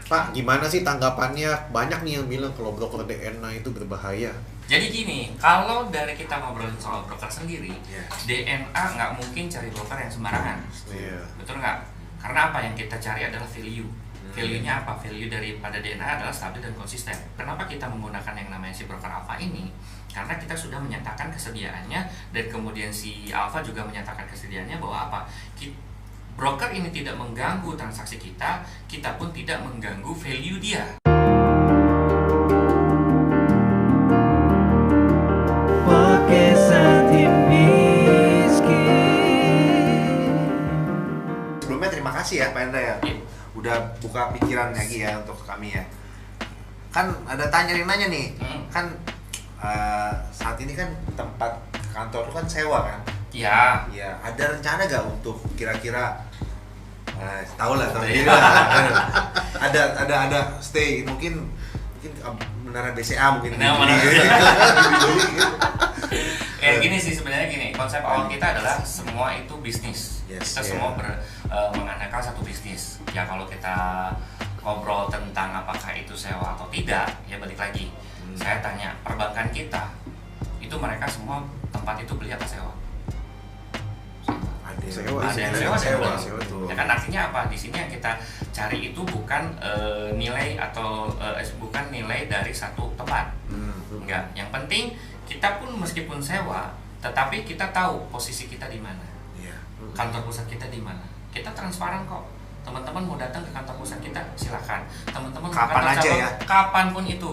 Pak, gimana sih tanggapannya? Banyak nih yang bilang kalau broker DNA itu berbahaya. Jadi gini, kalau dari kita ngobrolin soal broker sendiri, Yeah. DNA nggak mungkin cari broker yang sembarangan, Iya. betul nggak? Karena apa yang kita cari adalah value. Value-nya apa? Value daripada DNA adalah stabil dan konsisten. Kenapa kita menggunakan yang namanya si broker alpha ini? Karena kita sudah menyatakan kesediaannya dan kemudian si alpha juga menyatakan kesediaannya bahwa apa? Broker ini tidak mengganggu transaksi kita, kita pun tidak mengganggu value dia. Sebelumnya terima kasih ya Pak Hendra ya, udah buka pikiran lagi ya untuk kami ya. Kan ada nanya nih, kan saat ini kan tempat kantor kan sewa kan? Ya. Ya, ada rencana gak untuk kira-kira tahu lah ada stay mungkin menara BCA mungkin. Gini sih sebenarnya gini, konsep awal kita adalah semua itu bisnis. Yes, Kita semua mengandalkan satu bisnis. Ya kalau kita ngobrol tentang apakah itu sewa atau tidak, ya balik lagi. Saya tanya, perbankan kita itu mereka semua tempat itu beli apa sewa? Ada yang sewa. Ya kan artinya apa? Di sini yang kita cari itu bukan nilai atau bukan nilai dari satu tempat. Enggak. Yang penting kita pun meskipun sewa, tetapi kita tahu posisi kita di mana. Kantor pusat kita di mana. Kita transparan kok. Teman-teman mau datang ke kantor pusat kita, silakan. Teman-teman kapan aja cabang, ya? Kapanpun itu.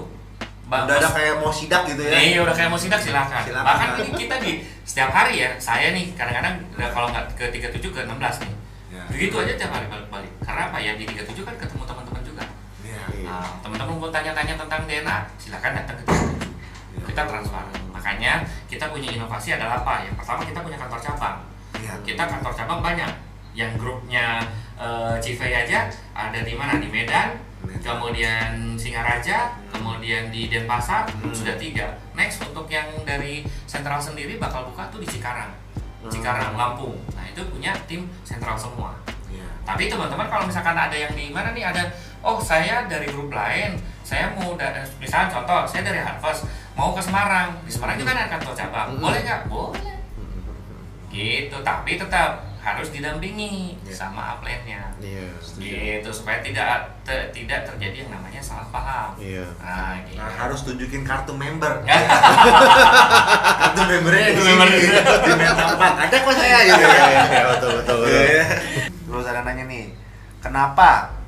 Udah ada kayak mau sidak gitu ya? Iya, udah kayak mau sidak silakan. Bahkan ini kita di setiap hari ya, saya nih kadang-kadang kalau nggak ke 37 ke 16 nih. Ya. Begitu aja tiap hari balik-balik. Karena apa ya, di 37 kan ketemu teman-teman juga. Ya. Nah, teman-teman mau tanya-tanya tentang DNA, silakan datang ke 37. Kita transparan. Makanya kita punya inovasi adalah apa? Yang pertama kita punya kantor cabang. Ya. Kita kantor cabang banyak. Yang grupnya Civey aja ada di mana? Di Medan, kemudian Singaraja, kemudian di Denpasar, sudah 3. Next untuk yang dari sentral sendiri bakal buka tuh di Cikarang, Lampung. Nah itu punya tim sentral semua. Tapi teman-teman kalau misalkan ada yang di mana nih ada, oh saya dari grup lain, saya mau misalnya contoh, saya dari Harvest mau ke Semarang, di Semarang juga ada kantor cabang, boleh nggak? Boleh. Gitu, tapi tetap harus didampingi sama upline-nya. Gitu supaya tidak terjadi yang namanya salah paham. Nah, gitu. Harus tunjukin kartu member. Kartu membernya di tempat. Ada kok saya gitu ya. Betul. Terus ada nanya nih, kenapa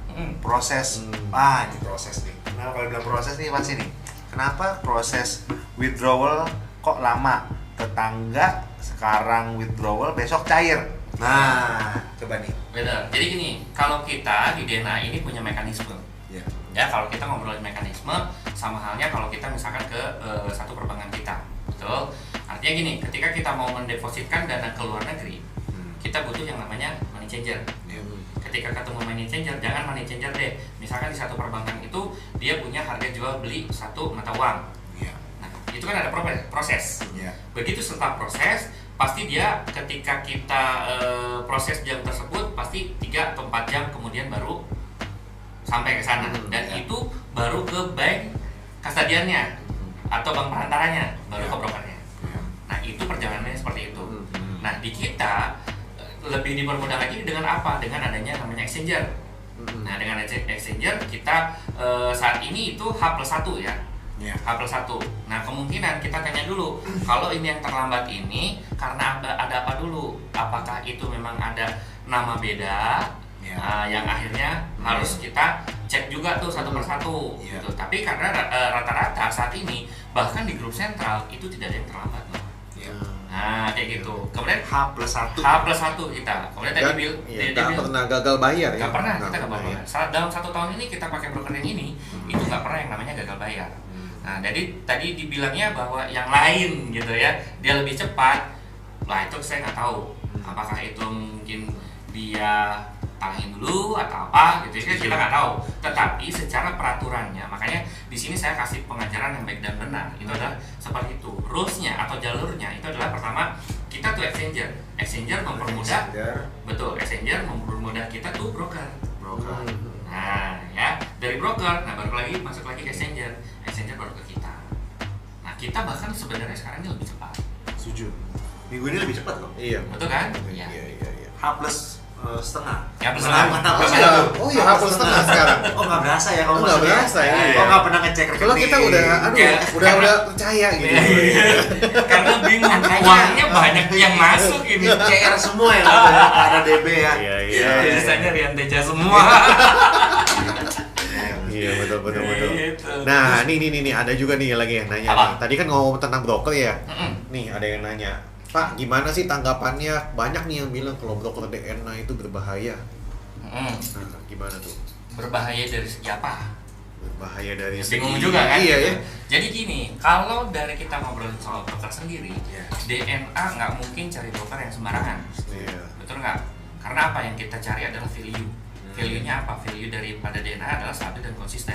proses ini proses nih. Kenapa kalau bilang proses nih pasti nih. Kenapa proses withdrawal kok lama? Tetangga sekarang withdrawal besok cair. Nah, coba nih. Benar. Jadi gini, kalau kita di DNA ini punya mekanisme. Ya, kalau kita ngobrolin mekanisme, sama halnya kalau kita misalkan ke satu perbankan kita, betul. Artinya gini, ketika kita mau mendepositkan dana ke luar negeri, kita butuh yang namanya money changer. Ketika ketemu money changer, jangan money changer deh. Misalkan di satu perbankan itu dia punya harga jual beli satu mata uang. Nah, itu kan ada proses. Begitu setelah proses, pasti dia ketika kita proses jam tersebut pasti 3 atau 4 jam kemudian baru sampai ke sana, dan itu baru ke bank kastadiannya atau bank perantaranya, baru ke brokernya. Nah itu perjalanannya seperti itu. Nah di kita lebih dipermudah lagi dengan apa? Dengan adanya namanya exchanger. Nah dengan exchanger kita saat ini itu H+1 ya. H+1. Nah kemungkinan kita tanya dulu, kalau ini yang terlambat ini karena ada apa dulu? Apakah itu memang ada nama beda yang akhirnya harus kita cek juga tuh satu persatu gitu. Tapi karena rata-rata saat ini bahkan di grup sentral itu tidak ada yang terlambat loh. Nah kayak gitu. Kemudian H+1 kita. Kemudian tadi Bill nggak pernah gagal bayar ya? Nggak pernah, kita gagal bayar. Dalam 1 tahun ini kita pakai broker yang ini, itu nggak pernah yang namanya gagal bayar. Nah, jadi tadi dibilangnya bahwa yang lain gitu ya, dia lebih cepat. Lah itu saya nggak tahu. Apakah itu mungkin dia talangin dulu atau apa gitu ya, kita nggak tahu. Tetapi secara peraturannya, makanya di sini saya kasih pengajaran yang baik dan benar. Itu adalah seperti itu. Rules-nya atau jalurnya itu adalah pertama kita tuh exchanger. Exchanger mempermudah. Betul, exchanger mempermudah kita tuh broker. Nah, ya. dari broker, nah baru lagi masuk lagi ke exchanger baru ke kita. Nah kita bahkan sebenarnya sekarang ini lebih cepat. Setuju. Minggu ini lebih cepat kok. Iya. Betul kan? Iya. H plus setengah. Ya benar. Oh iya, hapus setengah sekarang. Oh nggak berasa ya kalau Nggak masuk berasa ya. Oh nggak pernah ngecek rekening. Kalau kita udah udah percaya gitu. Karena bingung uangnya banyak yang masuk ini. CR semua yang ada DB ya. Iya. Biasanya Rian Teja semua. Iya betul. Gitu. Nah, nih ada juga nih lagi yang nanya. Apa? Nih. Tadi kan ngomong tentang broker ya. Nih ada yang nanya, Pak, gimana sih tanggapannya? Banyak nih yang bilang kalau broker DNA itu berbahaya. Nah, gimana tuh? Berbahaya dari segi apa? Berbahaya dari Bingung juga kan? Iya gitu. ya. Jadi gini, kalau dari kita ngobrolin soal broker sendiri, DNA nggak mungkin cari broker yang sembarangan. Iya. Betul nggak? Karena apa yang kita cari adalah value. Value-nya apa? Value daripada DNA adalah stabil dan konsisten.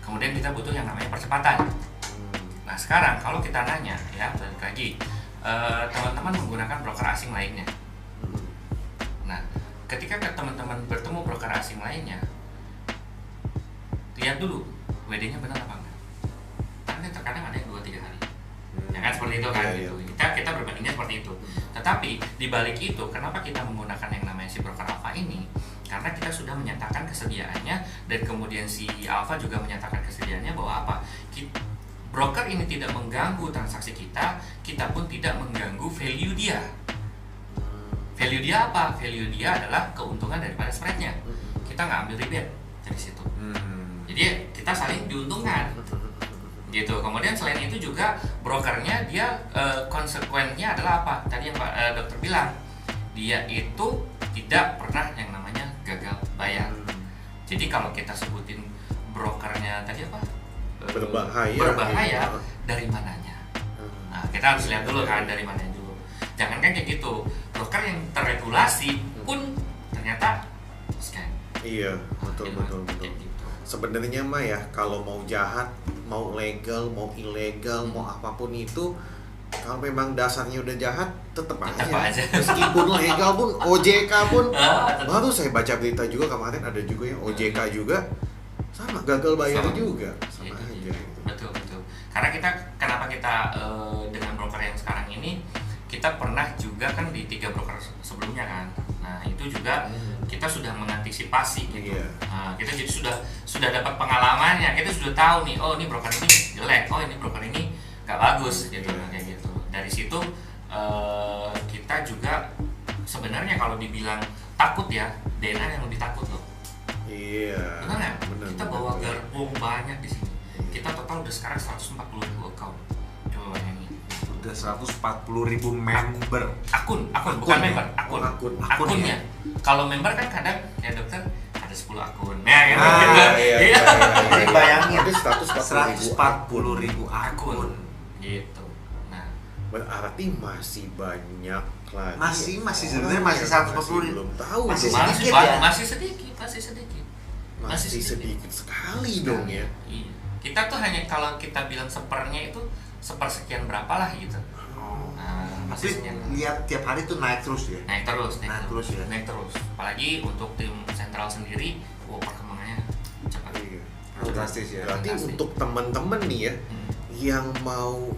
Kemudian kita butuh yang namanya percepatan. Nah sekarang kalau kita nanya ya, balik lagi, teman-teman menggunakan broker asing lainnya. Nah ketika teman-teman bertemu broker asing lainnya, lihat dulu WD-nya benar apa enggak. Karena terkadang ada yang 2-3 hari. Ya kan seperti itu kan gitu. Kita berbandingnya seperti itu. Tetapi di balik itu, kenapa kita menggunakan yang namanya si broker alpha ini? Karena kita sudah menyatakan kesediaannya, dan kemudian si alpha juga menyatakan kesediaannya bahwa apa? Broker ini tidak mengganggu transaksi kita pun tidak mengganggu value dia. Value dia apa? Value dia adalah keuntungan daripada spreadnya. Kita nggak ambil rebate dari situ. Jadi kita saling diuntungkan. Gitu. Kemudian selain itu juga brokernya dia konsekuensinya adalah apa? Tadi yang Pak Dokter bilang, dia itu tidak pernah yang namanya gagal bayar. Jadi kalau kita sebutin brokernya tadi apa? Berbahaya. Dari mananya? Nah, kita harus lihat dulu kan dari mana dulu. Jangan kan kayak gitu. Broker yang terregulasi pun ternyata scam. Iya, betul. Gitu. Sebenarnya mah ya, kalau mau jahat, mau legal, mau ilegal, mau apapun itu, kalau memang dasarnya udah jahat, tetap aja. Meskipun legal pun, OJK pun, baru saya baca berita juga kemarin ada juga yang OJK juga sama gagal bayar juga, sama aja. Betul. Karena kenapa kita dengan broker yang sekarang ini, kita pernah juga kan di 3 broker sebelumnya kan. Nah itu juga kita sudah mengantisipasi gitu. Nah, kita jadi sudah dapat pengalamannya, kita sudah tahu nih, oh ini broker ini jelek, oh ini broker ini nggak bagus gitu, kayak gitu. Dari situ kita juga sebenarnya kalau dibilang takut ya, DNA yang lebih takut loh. Iya. Benar nggak? Kita bawa gerbong banyak di sini. Kita total udah sekarang 140.000 account. Coba bayangin. Udah 140.000 member. Akun, bukan member, akunnya. Kalau member kan kadang ya dokter ada 10 akun. Nah, kan Iya. Jadi bayangin Itu 140.000 akun. Gitu. Nah, berarti masih banyak lagi. Masih sebenarnya masih 140.000. Belum tahu. Masih dong. sedikit ya? Masih sedikit. Masih sedikit sekali dong ya. Iya. Kita tuh hanya kalau kita bilang sepernya itu sepersekian berapa lah gitu. Nah, Tapi masih lihat tiap hari tuh naik terus ya. naik terus ya. Naik terus. Apalagi untuk tim sentral sendiri, perkembangannya cepat. Iya. Drastis ya. Berarti Fantastis. untuk teman-teman nih ya yang mau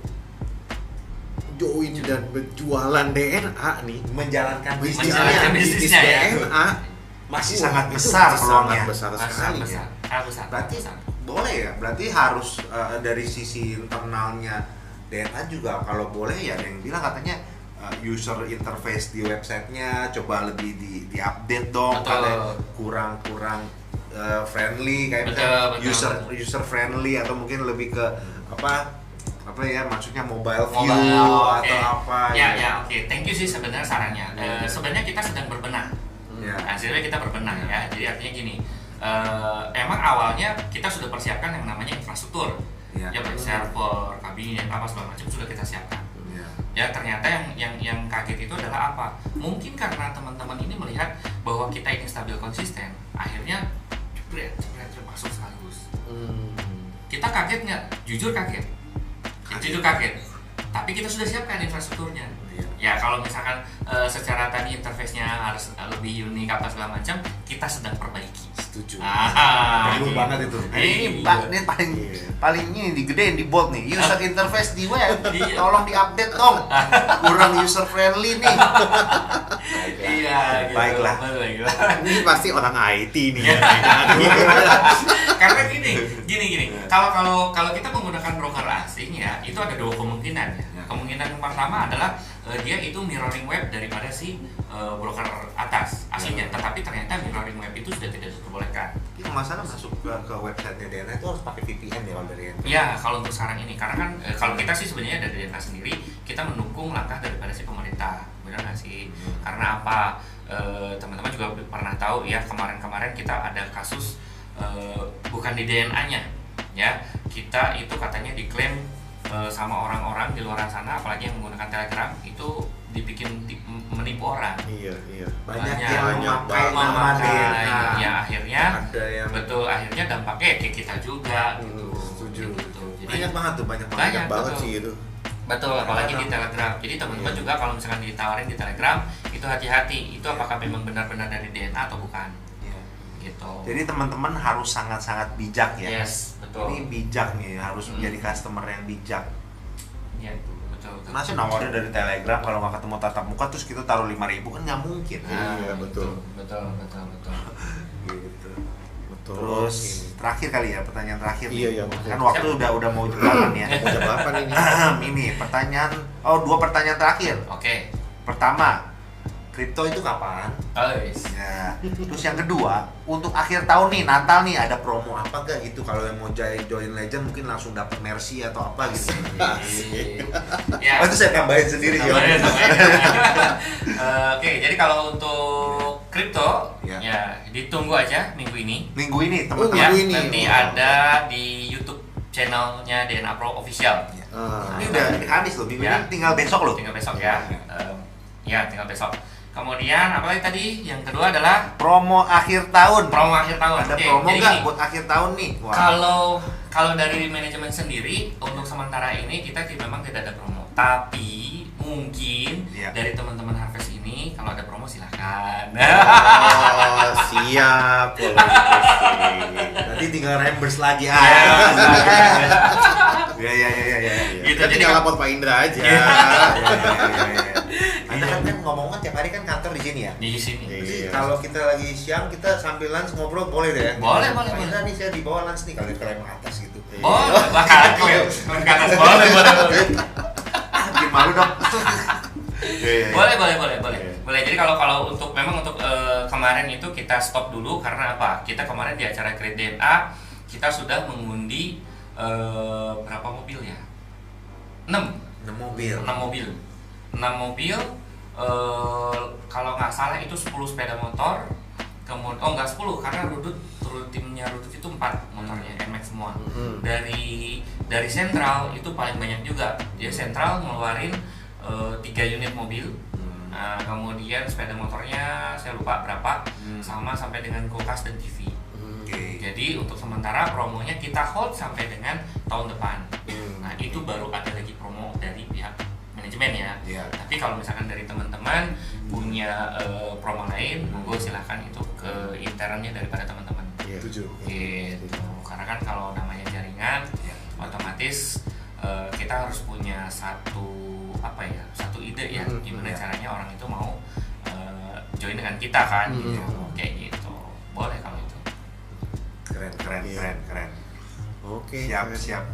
join dan berjualan DNA nih, Menjalankan Menjalankan bisnisnya ya. DNA masih wah, sangat itu besar sangat peluangnya. besar sekali ya. Besar. Berarti boleh ya. Berarti harus dari sisi internalnya DNA juga kalau boleh ya, ada yang bilang katanya user interface di websitenya coba lebih di update dong. Betul. Katanya kurang friendly kayak Betul. user friendly, atau mungkin lebih ke apa ya, maksudnya mobile view Mobile, atau apa ya oke. Thank you sih sebenarnya sarannya. Sebenarnya kita sedang berbenah. Hasilnya kita berbenah ya. Jadi artinya gini, emang awalnya kita sudah persiapkan yang namanya infrastruktur. Ya baik server, kabinet, apa segala macam sudah kita siapkan. Ya ternyata yang kaget itu adalah apa? Mungkin karena teman-teman ini melihat bahwa kita ini stabil konsisten, akhirnya jebret masuk sekaligus. Kita kaget nggak? Jujur kaget. Tapi kita sudah siapkan infrastrukturnya. Ya kalau misalkan secara tadi interface-nya harus lebih unik apa segala macam, kita sedang perbaiki. Setuju. Perlu banget itu. Ini paling ini digedein di bold nih. User interface di web. Tolong diupdate dong. Kurang user friendly nih. Iya, baiklah. Ini pasti orang IT nih. Karena gini. Kalau kita menggunakan broker asing ya, itu ada dua kemungkinan ya. Kemungkinan yang pertama adalah dia itu mirroring web daripada si broker atas aslinya, tetapi ternyata mirroring web itu sudah tidak diperbolehkan. Itu masalah masuk ke website-nya DNA itu harus pakai VPN ya kalau dari DNA. Ya, kalau untuk sekarang ini, karena kan kalau kita sih sebenarnya dari DNA sendiri kita mendukung langkah daripada si pemerintah, benar nggak sih? Karena apa? Teman-teman juga pernah tahu ya, kemarin kita ada kasus bukan di DNA-nya, ya kita itu katanya diklaim sama orang-orang di luar sana, apalagi yang menggunakan Telegram itu dibikin menipu orang. Iya. Banyak yang memakai ya akhirnya ada yang akhirnya dampaknya kayak kita juga setuju. Gitu. Jadi, banyak banget tuh banyak banget sih itu. Betul, apalagi di Telegram. Jadi teman-teman juga kalau misalkan ditawarin di Telegram itu hati-hati, itu apakah memang benar-benar dari DNA atau bukan. Gitu. Jadi teman-teman harus sangat-sangat bijak ya. Yes, betul. Ini bijak nih, harus menjadi customer yang bijak. Iya, betul. Karena sih nawarin dari Telegram, kalau nggak ketemu tatap muka terus kita taruh 5.000 kan nggak mungkin. Iya, betul. Betul. Gitu. Betul. Terus terakhir kali ya, pertanyaan terakhir. Iya. Kan waktu udah mau jam 8 ya. Mau jam 8 ini. Ini pertanyaan, dua pertanyaan terakhir. Oke. Pertama, kripto itu kapan? Yes. Ya. Terus yang kedua, untuk akhir tahun nih, Natal nih, ada promo apa gak gitu? Kalau yang mau join Legend mungkin langsung dapat Mercy atau apa gitu. Ya. Itu saya tambahin sendiri ya. Oke, jadi kalau untuk kripto ya ditunggu aja minggu ini. Minggu ini teman-teman. Ya, ini. nanti ada di YouTube channelnya DNA Pro Official. Ini udah habis loh, minggu ini tinggal besok loh. Tinggal besok ya. Tinggal besok. Kemudian apa lagi tadi? Yang kedua adalah promo akhir tahun. Ada promo nggak buat akhir tahun nih? Kalau dari manajemen sendiri untuk sementara ini kita memang tidak ada promo. Tapi mungkin dari teman-teman Harvest ini kalau ada promo silahkan. Siap. Nanti tinggal reimburse lagi ya. Gitu, jadi tinggal lapor Pak Indra aja. Anda kan ngomongnya tiap hari kan kantor di sini ya? Di sini. Kalau kita lagi siang kita sambil lunch ngobrol boleh deh ya? Boleh. Nah, nih saya di bawah lunch nih kalau klaim atas gitu. Boleh, bahkan klaim ke atas boleh. Gimana dong? Boleh. Jadi kalau untuk kemarin itu kita stop dulu karena apa? Kita kemarin di acara Create DNA kita sudah mengundi berapa mobil ya? 6 mobil. Kalau nggak salah itu 10 sepeda motor. Kemudian nggak 10 karena timnya Rudut itu 4 motornya NMAX semua. Dari Sentral itu paling banyak juga. Dia Sentral ngeluarin 3 unit mobil. Nah, kemudian sepeda motornya saya lupa berapa, sama sampai dengan kulkas dan TV. Jadi untuk sementara promonya kita hold sampai dengan tahun depan. Nah itu baru ada lagi promo dari pihak manajemen ya. Tapi kalau misalkan dari teman-teman punya promo lain, monggo silahkan itu ke internnya daripada teman-teman. Gitu. Karena kan kalau namanya jaringan, otomatis kita harus punya satu ide ya, gimana caranya orang itu mau join dengan kita kan, gitu. Kayak gitu. Boleh kalau itu. Keren. Oke. Siap.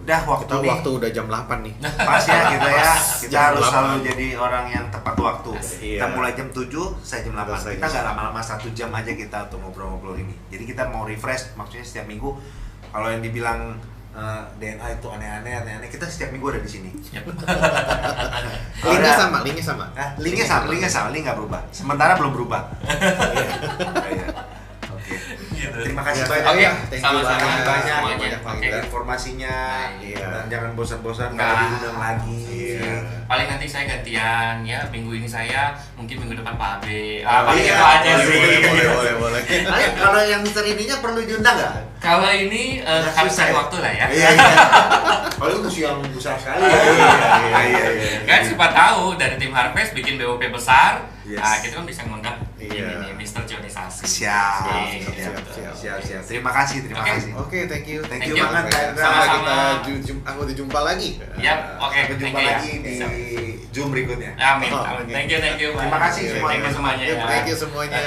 Udah waktu udah jam 8 nih. Pas ya kita ya. Kita harus selalu jadi orang yang tepat waktu. Kita mulai jam 7, saya jam 8. Kita nggak lama-lama 1 jam aja kita untuk ngobrol-ngobrol ini. Jadi kita mau refresh, maksudnya setiap minggu. Kalau yang dibilang DNA itu aneh-aneh, kita setiap minggu ada di sini. Linknya sama. Linknya sama, link nggak berubah. Sementara belum berubah. Oke. Terima kasih banyak. Banyak informasinya. Dan jangan bosan-bosan kalau diundang lagi. Paling nanti saya gantian ya, minggu ini saya, mungkin minggu depan Pak Abe. Itu aja sih. Boleh. Kalau yang Mister ininya perlu diundang nggak? Kalau ini harus cari waktu lah ya. Kalau itu yang besar sekali. Kan siapa tahu dari tim Harvest bikin BOP besar, kita kan bisa ngundang ini nih Mr. Jonisasi. Siap. Terima kasih. Oke, thank you banget. Sama-sama. Kita jumpa lagi. Oke, jumpa lagi di Zoom berikutnya. Amin. Thank you. Terima kasih semuanya. Thank you semuanya. Thank you semuanya.